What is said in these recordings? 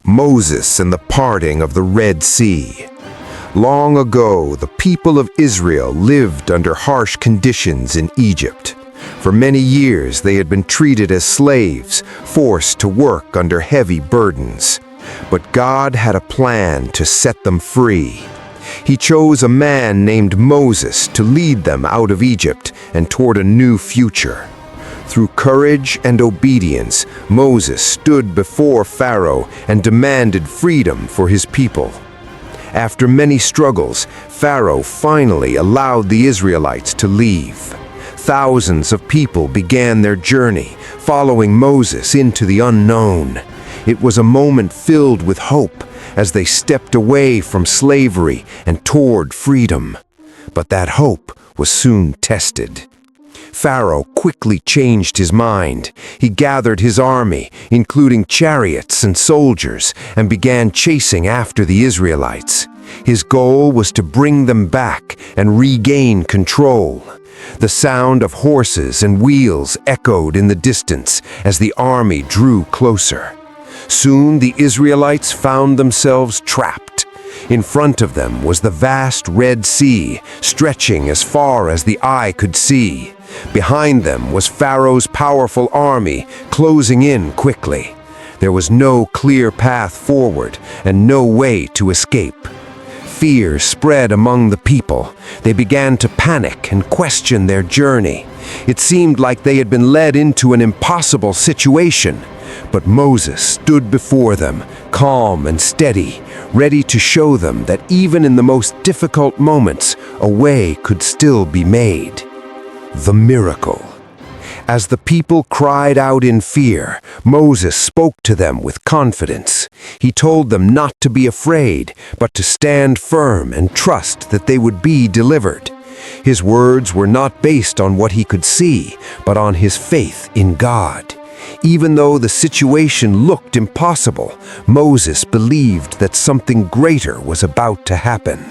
Moses and the parting of the Red Sea. Long ago, the people of Israel lived under harsh conditions in Egypt. For many years, they had been treated as slaves, forced to work under heavy burdens. But God had a plan to set them free. He chose a man named Moses to lead them out of Egypt and toward a new future. Through courage and obedience, Moses stood before Pharaoh and demanded freedom for his people. After many struggles, Pharaoh finally allowed the Israelites to leave. Thousands of people began their journey, following Moses into the unknown. It was a moment filled with hope as they stepped away from slavery and toward freedom. But that hope was soon tested. Pharaoh quickly changed his mind. He gathered his army, including chariots and soldiers, and began chasing after the Israelites. His goal was to bring them back and regain control. The sound of horses and wheels echoed in the distance as the army drew closer. Soon the Israelites found themselves trapped. In front of them was the vast Red Sea, stretching as far as the eye could see. Behind them was Pharaoh's powerful army, closing in quickly. There was no clear path forward and no way to escape. Fear spread among the people. They began to panic and question their journey. It seemed like they had been led into an impossible situation. But Moses stood before them, calm and steady, ready to show them that even in the most difficult moments, a way could still be made. The miracle. As the people cried out in fear, Moses spoke to them with confidence. He told them not to be afraid, but to stand firm and trust that they would be delivered. His words were not based on what he could see, but on his faith in God. Even though the situation looked impossible, Moses believed that something greater was about to happen.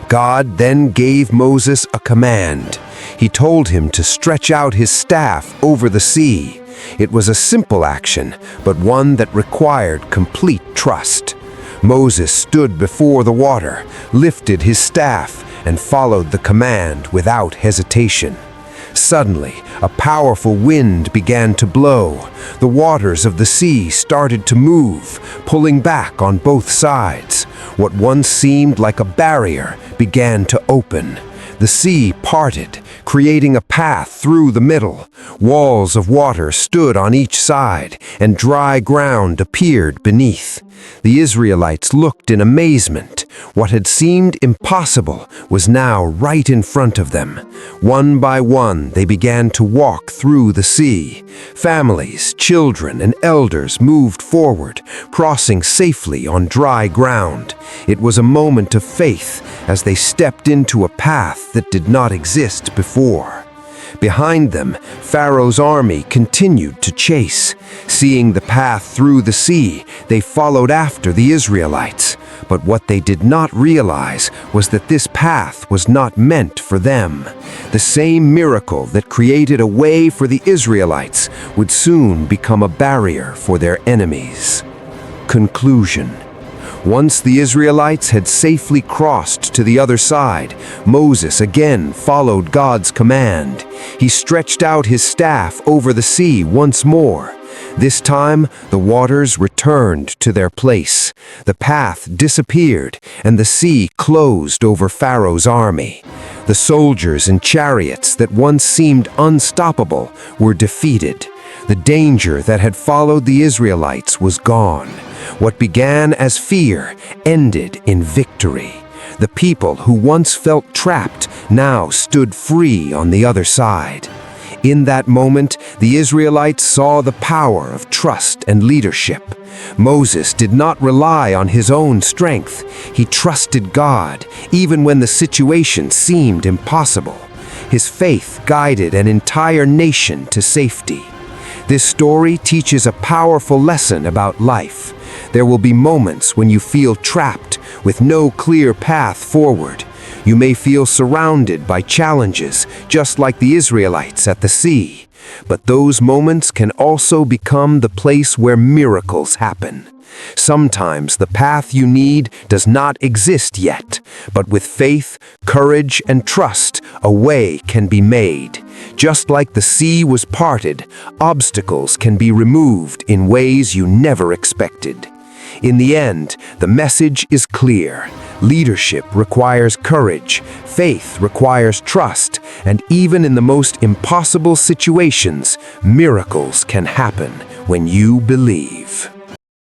God then gave Moses a command. He told him to stretch out his staff over the sea. It was a simple action, but one that required complete trust. Moses stood before the water, lifted his staff, and followed the command without hesitation. Suddenly, a powerful wind began to blow. The waters of the sea started to move, pulling back on both sides. What once seemed like a barrier began to open. The sea parted, creating a path through the middle. Walls of water stood on each side, and dry ground appeared beneath. The Israelites looked in amazement. What had seemed impossible was now right in front of them. One by one, they began to walk through the sea. Families, children, and elders moved forward, crossing safely on dry ground. It was a moment of faith as they stepped into a path that did not exist before. Behind them, Pharaoh's army continued to chase. Seeing the path through the sea, they followed after the Israelites. But what they did not realize was that this path was not meant for them. The same miracle that created a way for the Israelites would soon become a barrier for their enemies. Conclusion. Once the Israelites had safely crossed to the other side, Moses again followed God's command. He stretched out his staff over the sea once more. This time, the waters returned to their place. The path disappeared, and the sea closed over Pharaoh's army. The soldiers and chariots that once seemed unstoppable were defeated. The danger that had followed the Israelites was gone. What began as fear ended in victory. The people who once felt trapped now stood free on the other side. In that moment, the Israelites saw the power of trust and leadership. Moses did not rely on his own strength. He trusted God, even when the situation seemed impossible. His faith guided an entire nation to safety. This story teaches a powerful lesson about life. There will be moments when you feel trapped with no clear path forward. You may feel surrounded by challenges, just like the Israelites at the sea. But those moments can also become the place where miracles happen. Sometimes the path you need does not exist yet, but with faith, courage, and trust, a way can be made. Just like the sea was parted, obstacles can be removed in ways you never expected. In the end, the message is clear. Leadership requires courage, faith requires trust, and even in the most impossible situations, miracles can happen when you believe.